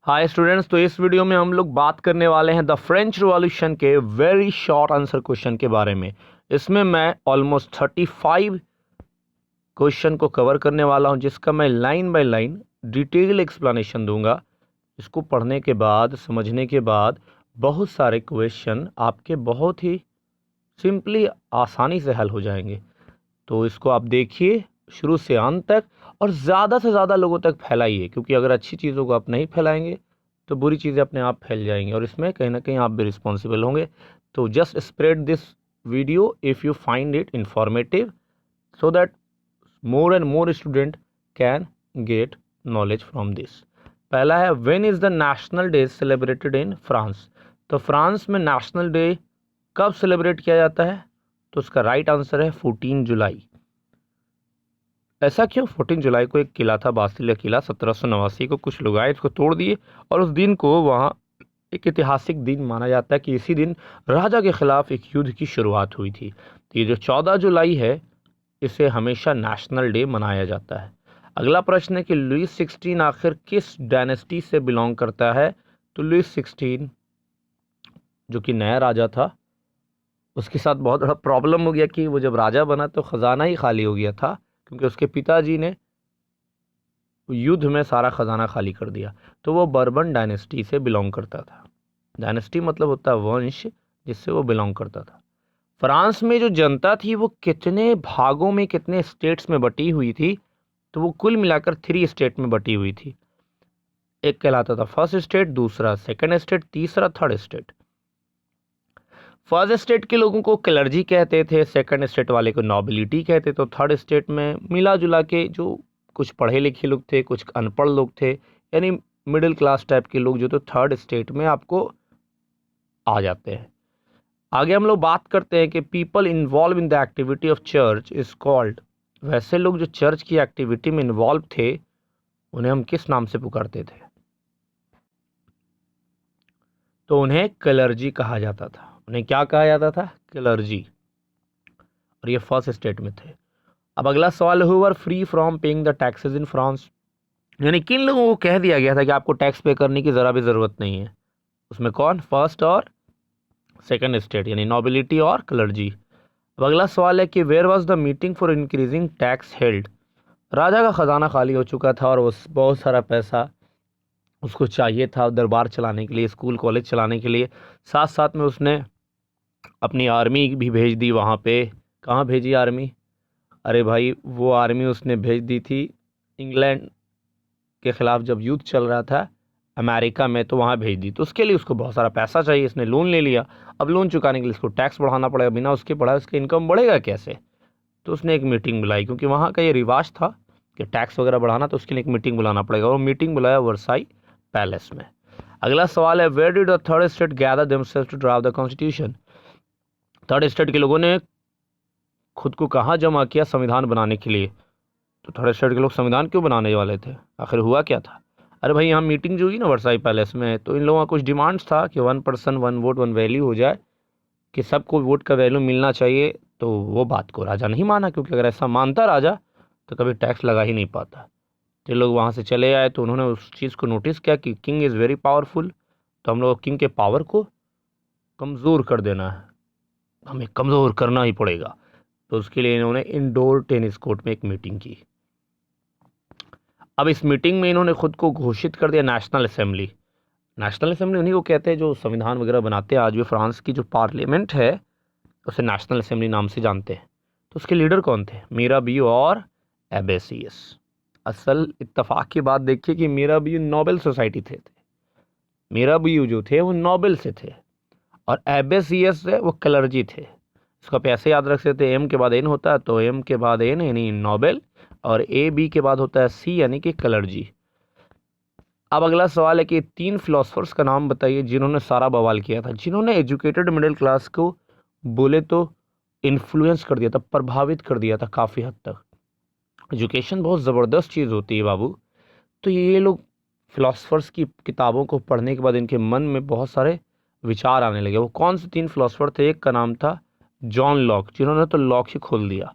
Hi students, तो इस video में हम लोग बात करने वाले हैं द फ्रेंच रिवॉल्यूशन के वेरी शॉर्ट आंसर क्वेश्चन के बारे में। इसमें मैं ऑलमोस्ट 35 क्वेश्चन को कवर करने वाला हूं, जिसका मैं line by line detail explanation दूंगा। इसको पढ़ने के बाद, समझने के बाद बहुत सारे क्वेश्चन आपके बहुत ही सिंपली, आसानी से हल हो जाएंगे। तो इसको आप देखिए शुरू से अंत तक और ज़्यादा से ज़्यादा लोगों तक फैलाइए, क्योंकि अगर अच्छी चीज़ों को आप नहीं फैलाएंगे तो बुरी चीज़ें अपने आप फैल जाएंगी और इसमें कहीं ना कहीं आप भी रिस्पॉन्सिबल होंगे। तो just spread this video if you find it informative, so that more and more student can get knowledge from this. पहला है, when is the national day celebrated in France. तो फ्रांस में नेशनल डे कब celebrate किया जाता है? तो उसका राइट आंसर है 14 जुलाई। ऐसा क्यों? 14 जुलाई को एक किला था, बासिलिया किला, 1789 को कुछ लोग आए, इसको तोड़ दिए और उस दिन को वहाँ एक ऐतिहासिक दिन माना जाता है कि इसी दिन राजा के खिलाफ एक युद्ध की शुरुआत हुई थी। तो ये जो 14 जुलाई है, इसे हमेशा नेशनल डे मनाया जाता है। अगला प्रश्न है कि लुईस 16 आखिर किस डायनेस्टी से बिलोंग करता है? तो लुईस 16 जो कि नया राजा था, उसके साथ बहुत बड़ा प्रॉब्लम हो गया कि वो जब राजा बना तो ख़जाना ही खाली हो गया था, क्योंकि उसके पिताजी ने युद्ध में सारा खजाना खाली कर दिया। तो वो बर्बन डायनेस्टी से बिलोंग करता था। डायनेस्टी मतलब होता है वंश, जिससे वो बिलोंग करता था। फ्रांस में जो जनता थी वो कितने भागों में, कितने स्टेट्स में बटी हुई थी? तो वो कुल मिलाकर 3 स्टेट में बटी हुई थी। एक कहलाता था फर्स्ट स्टेट, दूसरा सेकंड स्टेट, तीसरा थर्ड स्टेट। फर्स्ट स्टेट के लोगों को क्लर्जी कहते थे, सेकंड स्टेट वाले को नॉबिलिटी कहते, तो थर्ड स्टेट में मिला जुला के जो कुछ पढ़े लिखे लोग थे, कुछ अनपढ़ लोग थे, यानी मिडिल क्लास टाइप के लोग जो, तो थर्ड स्टेट में आपको आ जाते हैं। आगे हम लोग बात करते हैं कि people involve in the activity of church is called. वैसे लोग जो चर्च की एक्टिविटी में इन्वॉल्व थे, उन्हें हम किस नाम से पुकारते थे? तो उन्हें क्लर्जी कहा जाता था। उन्हें क्या कहा जाता था? क्लर्जी। और ये फर्स्ट स्टेट में थे। अब अगला सवाल, who are free from paying the taxes in France. यानी किन लोगों को कह दिया गया था कि आपको टैक्स पे करने की ज़रा भी ज़रूरत नहीं है? उसमें कौन? फर्स्ट और सेकंड स्टेट, यानी नोबिलिटी और क्लर्जी। अब अगला सवाल है कि where was the meeting for increasing tax held. राजा का खजाना खाली हो चुका था और उस बहुत सारा पैसा उसको चाहिए था दरबार चलाने के लिए, स्कूल कॉलेज चलाने के लिए। साथ साथ में उसने अपनी आर्मी भी भेज दी वहाँ पे। कहाँ भेजी आर्मी? अरे भाई, वो आर्मी उसने भेज दी थी इंग्लैंड के खिलाफ जब युद्ध चल रहा था अमेरिका में, तो वहाँ भेज दी। तो उसके लिए उसको बहुत सारा पैसा चाहिए, इसने लोन ले लिया। अब लोन चुकाने के लिए इसको टैक्स बढ़ाना पड़ेगा, बिना उसके बढ़ाए उसकी इनकम बढ़ेगा कैसे? तो उसने एक मीटिंग बुलाई, क्योंकि वहाँ का ये रिवाज था कि टैक्स वगैरह बढ़ाना, तो उसके लिए एक मीटिंग बुलाना पड़ेगा। और मीटिंग बुलाया वर्साई पैलेस में। अगला सवाल है, where did the third state gather themselves to draft the constitution. Third state के लोगों ने खुद को कहाँ जमा किया संविधान बनाने के लिए? तो थर्ड स्टेट के लोग संविधान क्यों बनाने वाले थे? आखिर हुआ क्या था? अरे भाई, यहाँ मीटिंग जो हुई ना वर्साई पैलेस में, तो इन लोगों का कुछ डिमांड्स था कि 1 पर्सन 1 वोट 1 वैल्यू हो जाए, कि सबको वोट का वैल्यू मिलना चाहिए। तो वो बात को राजा नहीं माना, क्योंकि अगर ऐसा मानता राजा तो कभी टैक्स लगा ही नहीं पाता। तो लोग वहाँ से चले आए, तो उन्होंने उस चीज़ को नोटिस किया कि किंग इज़ वेरी पावरफुल, तो हम लोग किंग के पावर को कमज़ोर कर देना है, हमें कमज़ोर करना ही पड़ेगा। तो उसके लिए इन्होंने इंडोर टेनिस कोर्ट में एक मीटिंग की। अब इस मीटिंग में इन्होंने खुद को घोषित कर दिया नेशनल असेंबली। नेशनल असेंबली उन्हीं को कहते हैं जो संविधान वगैरह बनाते हैं। आज भी फ्रांस की जो पार्लियामेंट है उसे नेशनल असेंबली नाम से जानते हैं। तो उसके लीडर कौन थे? मीराबियो और एबेसियस। असल इत्तेफाक की बात देखिए कि मीराबियो नोबेल सोसाइटी थे। मीराबियो जो थे वो नोबेल से थे और एबेसियस वो क्लर्जी थे। इसको आप ऐसे याद रख सकते हैं, एम के बाद एन होता है, तो एम के बाद एन यानी नोबेल, और ए बी के बाद होता है सी यानी कि क्लर्जी। अब अगला सवाल है कि 3 फिलोसफर्स का नाम बताइए जिन्होंने सारा बवाल किया था, जिन्होंने एजुकेटेड मिडिल क्लास को बोले तो इन्फ्लुएंस कर दिया था, प्रभावित कर दिया था काफ़ी हद तक। एजुकेशन बहुत ज़बरदस्त चीज़ होती है बाबू। तो ये लोग फिलोसफर्स की किताबों को पढ़ने के बाद इनके मन में बहुत सारे विचार आने लगे। वो कौन से 3 फिलोसफर थे? एक का नाम था जॉन लॉक, जिन्होंने तो लॉक ही खोल दिया।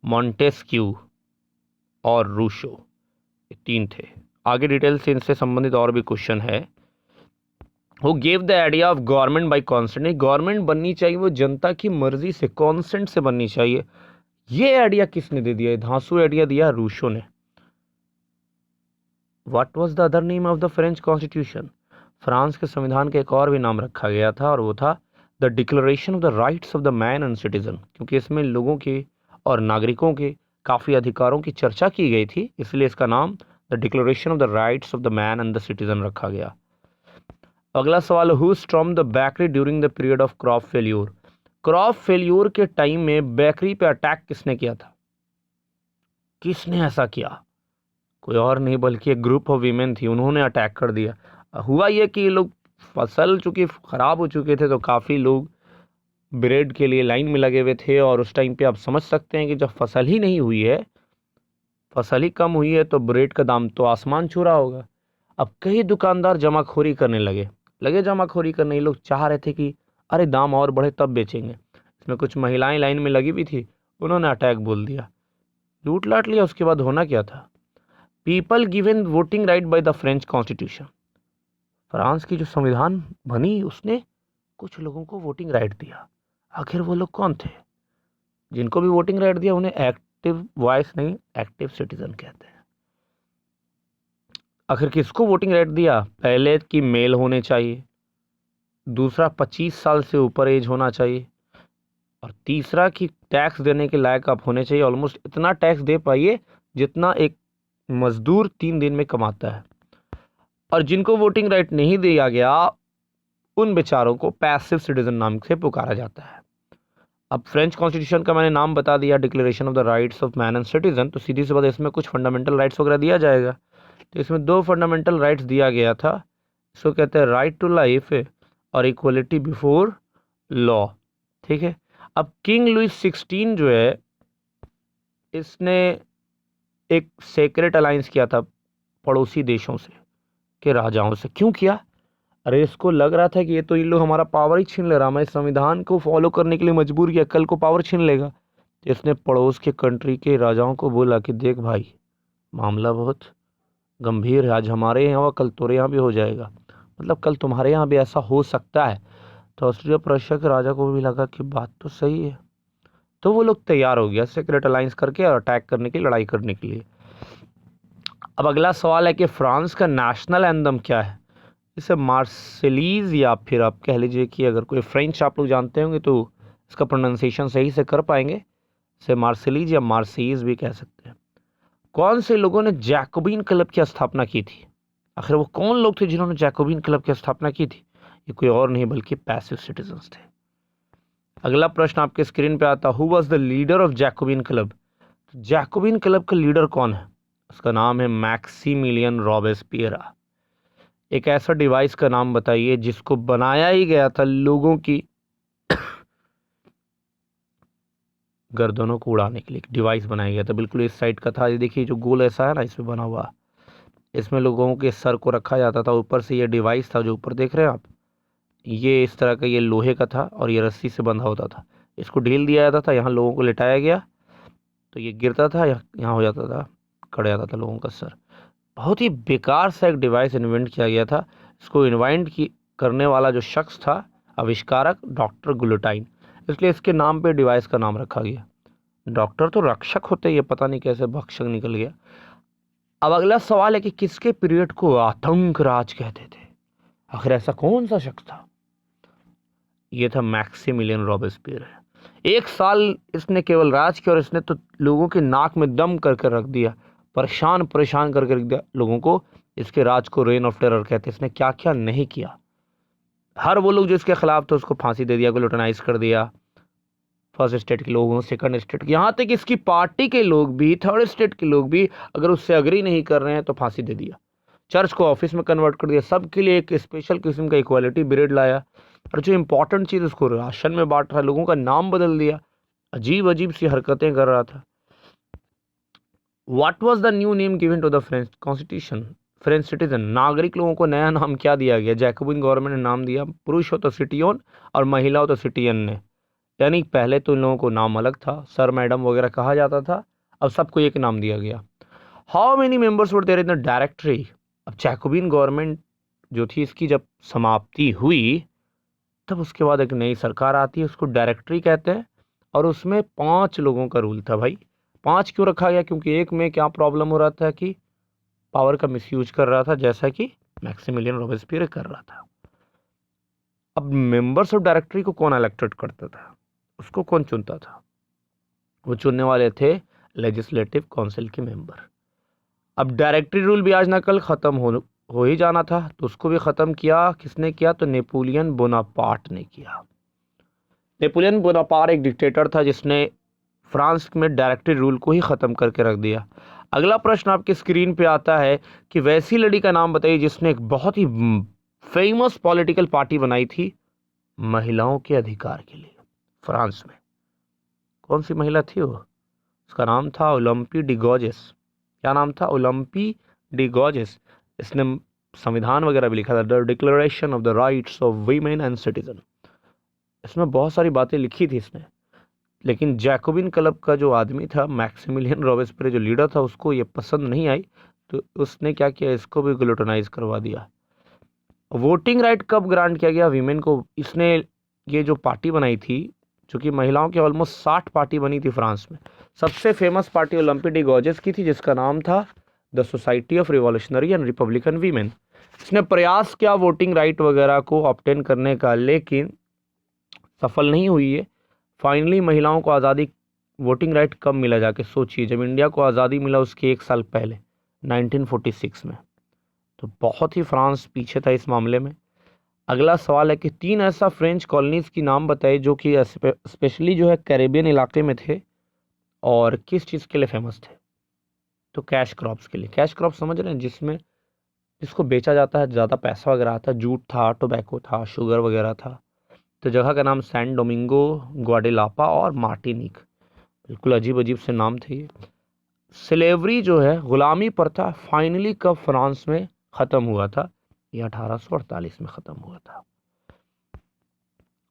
मॉन्टेस्क्यू और रूशो, ये 3 थे। आगे डिटेल से इनसे संबंधित और भी क्वेश्चन है। वो gave the idea of government by consent, government बननी चाहिए वो जनता की मर्जी से, कॉन्सेंट से बननी चाहिए, ये आइडिया किसने दे दिया? धांसू आइडिया दिया रूसो ने। What was the other name of the French constitution, France के संविधान का एक और भी नाम रखा गया था और वो था the declaration of the rights of the man and citizen, क्योंकि इसमें लोगों के और नागरिकों के काफ़ी अधिकारों की चर्चा की गई थी, इसलिए इसका नाम the declaration of the rights of the man and the citizen रखा गया। अगला सवाल, who stormed the bakery during the period of crop failure, crop failure के टाइम में बेकरी पे अटैक किसने किया था? किसने ऐसा किया? कोई और नहीं बल्कि एक ग्रुप ऑफ वीमेन थी, उन्होंने अटैक कर दिया। हुआ ये कि ये लोग फसल चूँकि ख़राब हो चुके थे तो काफ़ी लोग ब्रेड के लिए लाइन में लगे हुए थे, और उस टाइम पे आप समझ सकते हैं कि जब फसल ही नहीं हुई है, फसल ही कम हुई है, तो ब्रेड का दाम तो आसमान छू रहा होगा। अब कई दुकानदार जमाखोरी करने लगे जमाखोरी करने। ये लोग चाह रहे थे कि अरे दाम और बढ़े तब बेचेंगे। इसमें कुछ महिलाएं लाइन में लगी हुई थी, उन्होंने अटैक बोल दिया, लूट लाट लिया। उसके बाद होना क्या था? People given voting right by the French constitution, France की जो संविधान बनी उसने कुछ लोगों को वोटिंग राइट दिया। आखिर वो लोग कौन थे? जिनको भी वोटिंग राइट दिया उन्हें एक्टिव वॉइस नहीं, एक्टिव सिटीजन कहते हैं। आखिर किसको वोटिंग राइट दिया? पहले कि मेल होने चाहिए, दूसरा 25 साल से ऊपर एज होना चाहिए, और तीसरा कि टैक्स देने के लायक आप होने चाहिए। ऑलमोस्ट इतना टैक्स दे पाइए जितना एक मजदूर 3 दिन में कमाता है। और जिनको वोटिंग राइट नहीं दिया गया उन बेचारों को पैसिव सिटीजन नाम से पुकारा जाता है। अब फ्रेंच कॉन्स्टिट्यूशन का मैंने नाम बता दिया, declaration of the rights of man and citizen, तो सीधी सी बात इसमें कुछ फंडामेंटल राइट्स वगैरह दिया जाएगा। तो इसमें 2 फंडामेंटल राइट्स दिया गया था, इसको कहते हैं राइट टू लाइफ और इक्वलिटी बिफोर लॉ। ठीक है। अब किंग लुइस 16 जो है, इसने एक सेक्रेट अलायंस किया था पड़ोसी देशों से, के राजाओं से। क्यों किया? अरे इसको लग रहा था कि ये तो इन लोग हमारा पावर ही छीन ले रहा, हमारे संविधान को फॉलो करने के लिए मजबूर किया, कल को पावर छीन लेगा। तो इसने पड़ोस के कंट्री के राजाओं को बोला कि देख भाई, मामला बहुत गंभीर है, आज हमारे यहाँ हुआ कल तोरे यहाँ भी हो जाएगा, मतलब कल तुम्हारे यहाँ भी ऐसा हो सकता है। तो ऑस्ट्रिया प्रशिया के राजा को भी लगा कि बात तो सही है, तो वो लोग तैयार हो गया सेक्रेट अलायंस करके और अटैक करने की, लड़ाई करने के लिए। अब अगला सवाल है कि फ्रांस का नेशनल एंथम क्या है? इसे मार्सेलीज, या फिर आप कह लीजिए कि अगर कोई फ्रेंच आप लोग जानते होंगे तो इसका प्रोनाउंसिएशन सही से कर पाएंगे, इसे मार्सेलीज या मार्सीज भी कह सकते हैं। कौन से लोगों ने जैकोबिन क्लब की स्थापना की थी? आखिर वो कौन लोग थे जिन्होंने जैकोबिन क्लब की स्थापना की थी? ये कोई और नहीं बल्कि पैसिव सिटीजन्स थे। अगला प्रश्न आपके स्क्रीन पे आता, who was the leader of Jacobin club? Jacobin club का लीडर कौन है? उसका नाम है मैक्सिमिलियन रॉबेस्पियरा। एक ऐसा डिवाइस का नाम बताइए जिसको बनाया ही गया था लोगों की गर्दनों को उड़ाने के लिए। एक डिवाइस बनाया गया था, बिल्कुल इस साइड का था, ये देखिए जो गोल ऐसा है ना, इसमें बना हुआ, इसमें लोगों के सर को रखा जाता था, ऊपर से ये डिवाइस था जो ऊपर देख रहे हैं आप, ये इस तरह का, ये लोहे का था और ये रस्सी से बंधा होता था। इसको ढील दिया जाता था, यहाँ लोगों को लिटाया गया तो ये गिरता था, यहाँ हो जाता था, कट जाता था लोगों का सर। बहुत ही बेकार सा एक डिवाइस इन्वेंट किया गया था। इसको इन्वेंट करने वाला जो शख्स था, आविष्कारक, डॉक्टर गुलोटाइन, इसलिए इसके नाम पे डिवाइस का नाम रखा गया। डॉक्टर तो रक्षक होते, ये पता नहीं कैसे भक्षक निकल गया। अब अगला सवाल है कि किसके पीरियड को आतंक राज कहते थे? आखिर ऐसा कौन सा शख्स था? ये था मैक्सिमिलियन रॉबेस्पियर। 1 साल इसने केवल राज किया और इसने तो लोगों के नाक में दम करके रख दिया, परेशान करके रख दिया लोगों को। इसके राज को रेन ऑफ टेरर कहते हैं। इसने क्या क्या नहीं किया। हर वो लोग जो इसके खिलाफ थे उसको फांसी दे दिया, ग्लूटेनाइज कर दिया, फर्स्ट स्टेट के लोगों, सेकंड स्टेट के, यहाँ तक इसकी पार्टी के लोग भी, थर्ड स्टेट के लोग भी अगर उससे अग्री नहीं कर रहे हैं तो फांसी दे दिया। चर्च को ऑफिस में कन्वर्ट कर दिया, सबके लिए एक स्पेशल किस्म का इक्वालिटी ब्रेड लाया, और जो इंपॉर्टेंट चीज़ उसको राशन में बांट रहा, लोगों का नाम बदल दिया, अजीब अजीब सी हरकतें कर रहा था। What was the new name given to the French constitution? French citizen, नागरिक लोगों को नया नाम क्या दिया गया? जैकोबिन गवर्नमेंट ने नाम दिया, पुरुष हो तो सिटियन और महिला हो तो सिटियन ने। यानी पहले तो इन लोगों को नाम अलग था, सर मैडम वगैरह कहा जाता था, अब सबको एक नाम दिया गया। How many members were there in the directory. अब जैकोबिन गवर्नमेंट जो थी इसकी जब समाप्ति हुई तब उसके बाद एक नई सरकार आती है, उसको डायरेक्टरी कहते हैं, और उसमें 5 लोगों का रूल था भाई। 5 क्यों रखा गया? क्योंकि एक में क्या प्रॉब्लम हो रहा था कि पावर का मिसयूज कर रहा था, जैसा कि मैक्सिमिलियन रॉबेस्पियर कर रहा था। अब मेंबर्स ऑफ डायरेक्टरी को कौन इलेक्टेड करता था? उसको कौन चुनता था? वो चुनने वाले थे लेजिस्लेटिव काउंसिल के मेंबर। अब डायरेक्टरी रूल भी आज ना कल ख़त्म हो ही जाना था, तो उसको भी ख़त्म किया। किसने किया? तो नेपोलियन बोनापार्ट ने किया। नेपोलियन बोनापार्ट एक डिक्टेटर था जिसने फ्रांस में डायरेक्टरी रूल को ही ख़त्म करके रख दिया। अगला प्रश्न आपकी स्क्रीन पे आता है कि वैसी लड़ी का नाम बताइए जिसने एक बहुत ही फेमस पॉलिटिकल पार्टी बनाई थी महिलाओं के अधिकार के लिए फ्रांस में। कौन सी महिला थी वो? उसका नाम था ओलंपी डी गॉजेस। क्या नाम था? ओलंपी डी गॉजेस। इसने संविधान वगैरह भी लिखा था, the declaration of the rights of women and citizen. इसमें बहुत सारी बातें लिखी थी इसने, लेकिन जैकोबिन क्लब का जो आदमी था मैक्सिमिलियन रॉबेस्पियर जो लीडर था, उसको ये पसंद नहीं आई, तो उसने क्या किया? इसको भी ग्लूटनाइज करवा दिया। वोटिंग राइट कब ग्रांट किया गया वीमेन को? इसने ये जो पार्टी बनाई थी, चूँकि महिलाओं की ऑलमोस्ट 60 पार्टी बनी थी फ्रांस में, सबसे फेमस पार्टी ओलंपी डी गॉजेस की थी, जिसका नाम था the society of revolutionary and Republican women. इसने प्रयास किया वोटिंग राइट वगैरह को ऑब्टेन करने का, लेकिन सफल नहीं हुई है। फाइनली महिलाओं को आज़ादी, वोटिंग राइट कब मिला जाके सोचिए, जब इंडिया को आज़ादी मिला उसके 1 साल पहले 1946 में। तो बहुत ही फ्रांस पीछे था इस मामले में। अगला सवाल है कि 3 ऐसा फ्रेंच कॉलोनीज़ की नाम बताइए जो कि स्पेशली जो है कैरेबियन इलाके में थे और किस चीज़ के लिए फेमस थे? तो कैश क्रॉप्स के लिए। कैश क्रॉप समझ रहे हैं, जिसको बेचा जाता है, ज़्यादा पैसा वगैरह आता है, जूट था, टोबैको था, शुगर वगैरह था। तो जगह का नाम सैन डोमिंगो, ग्वाडेलापा और मार्टिनिक। बिल्कुल अजीब अजीब से नाम थे ये। स्लेवरी जो है, गुलामी प्रथा, फाइनली कब फ्रांस में ख़त्म हुआ था? ये 1848 में ख़त्म हुआ था।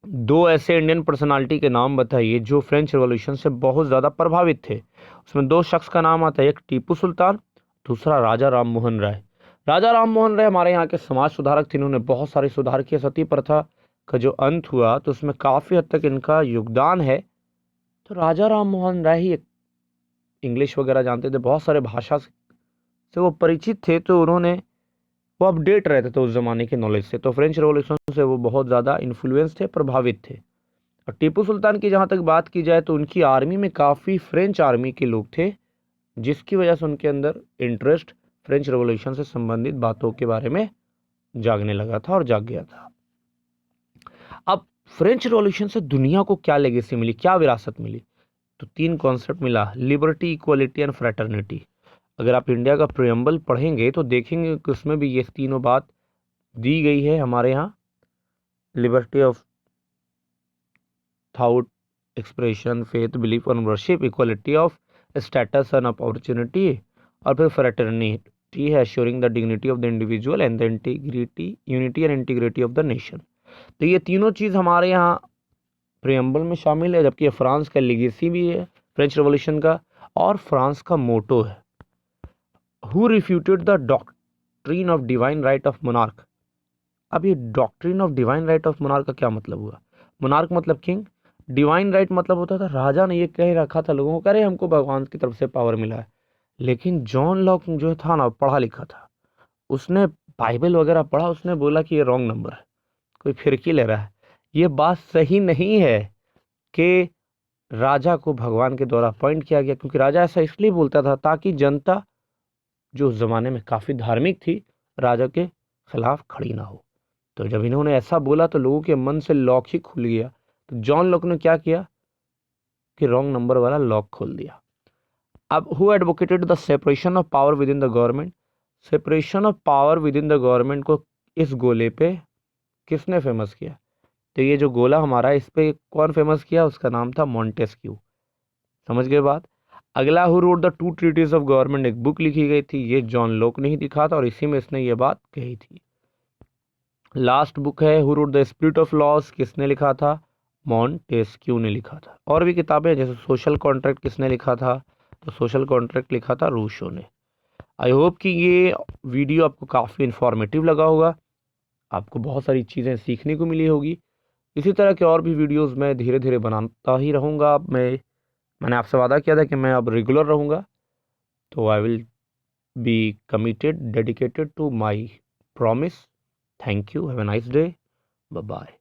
2 ऐसे इंडियन पर्सनालिटी के नाम बताइए जो फ्रेंच रेवोल्यूशन से बहुत ज़्यादा प्रभावित थे। उसमें 2 शख्स का नाम आता है, एक टीपू सुल्तान, दूसरा राजा राम मोहन राय। राजा राम मोहन राय हमारे यहाँ के समाज सुधारक थे, इन्होंने बहुत सारे सुधार किए। सती प्रथा का जो अंत हुआ तो उसमें काफ़ी हद तक इनका योगदान है। तो राजा राम मोहन राय ही इंग्लिश वगैरह जानते थे, बहुत सारे भाषा से वो परिचित थे, तो उन्होंने वो अपडेट रहते थे उस ज़माने के नॉलेज से। तो फ्रेंच रेवोल्यूशन से वो बहुत ज़्यादा इन्फ्लुएंस थे, प्रभावित थे। और टीपू सुल्तान की जहाँ तक बात की जाए तो उनकी आर्मी में काफ़ी फ्रेंच आर्मी के लोग थे, जिसकी वजह से उनके अंदर इंटरेस्ट फ्रेंच रेवोल्यूशन से संबंधित बातों के बारे में जागने लगा था और जाग गया था। अब फ्रेंच रेवोल्यूशन से दुनिया को क्या लेगेसी मिली, क्या विरासत मिली? तो 3 कॉन्सेप्ट मिला, लिबर्टी, इक्वलिटी एंड फ्रेटर्निटी। अगर आप इंडिया का प्रियम्बल पढ़ेंगे तो देखेंगे कि उसमें भी ये तीनों बात दी गई है हमारे यहाँ। Liberty of thought, expression, faith, belief और worship, equality of status and opportunity, और फिर फ्रेटर्निटी है, assuring the dignity of the individual and the unity and integrity of the nation. तो ये तीनों चीज़ हमारे यहाँ प्रियम्बल में शामिल है, जबकि फ्रांस का लिगेसी भी है फ्रेंच रेवोल्यूशन का, और फ्रांस का मोटो है, who refuted the doctrine of divine right of monarch. अब ये doctrine of divine right of monarch का क्या मतलब हुआ? मोनार्क मतलब किंग, डिवाइन राइट मतलब होता था राजा ने ये कह रखा था लोगों को, अरे हमको भगवान की तरफ से पावर मिला है। लेकिन जॉन लॉक जो था ना, पढ़ा लिखा था, उसने बाइबल वगैरह पढ़ा, उसने बोला कि ये रॉन्ग नंबर है, कोई फिरकी ले रहा है, ये बात सही नहीं है कि राजा को भगवान के द्वारा अपॉइंट किया गया। क्योंकि राजा ऐसा इसलिए बोलता था ताकि जनता जो उस ज़माने में काफ़ी धार्मिक थी राजा के खिलाफ खड़ी ना हो। तो जब इन्होंने ऐसा बोला तो लोगों के मन से लॉक ही खुल गया। तो जॉन लॉक ने क्या किया कि रॉन्ग नंबर वाला लॉक खोल दिया। अब who advocated the separation of power with in the government? Separation of power with in the government को इस गोले पे किसने फेमस किया? तो ये जो गोला हमारा, इस पे कौन फेमस किया? उसका नाम था मॉन्टेस्क्यू। समझ गए बात? अगला, who wrote the 2 treatises of government, एक बुक लिखी गई थी, ये जॉन लॉक ने ही लिखा था और इसी में इसने ये बात कही थी। लास्ट बुक है who wrote the spirit of loss, किसने लिखा था? मॉन्टेस्क्यू ने लिखा था। और भी किताबें जैसे सोशल कॉन्ट्रैक्ट किसने लिखा था? तो सोशल कॉन्ट्रैक्ट लिखा था रूसो ने। आई होप कि ये वीडियो आपको काफ़ी इन्फॉर्मेटिव लगा होगा, आपको बहुत सारी चीज़ें सीखने को मिली होगी। इसी तरह के और भी वीडियोस मैं धीरे धीरे बनाता ही रहूँगा। अब मैंने आपसे वादा किया था कि मैं अब रेगुलर रहूँगा, तो I will be committed, dedicated to my promise. Thank you, have a nice day, bye bye.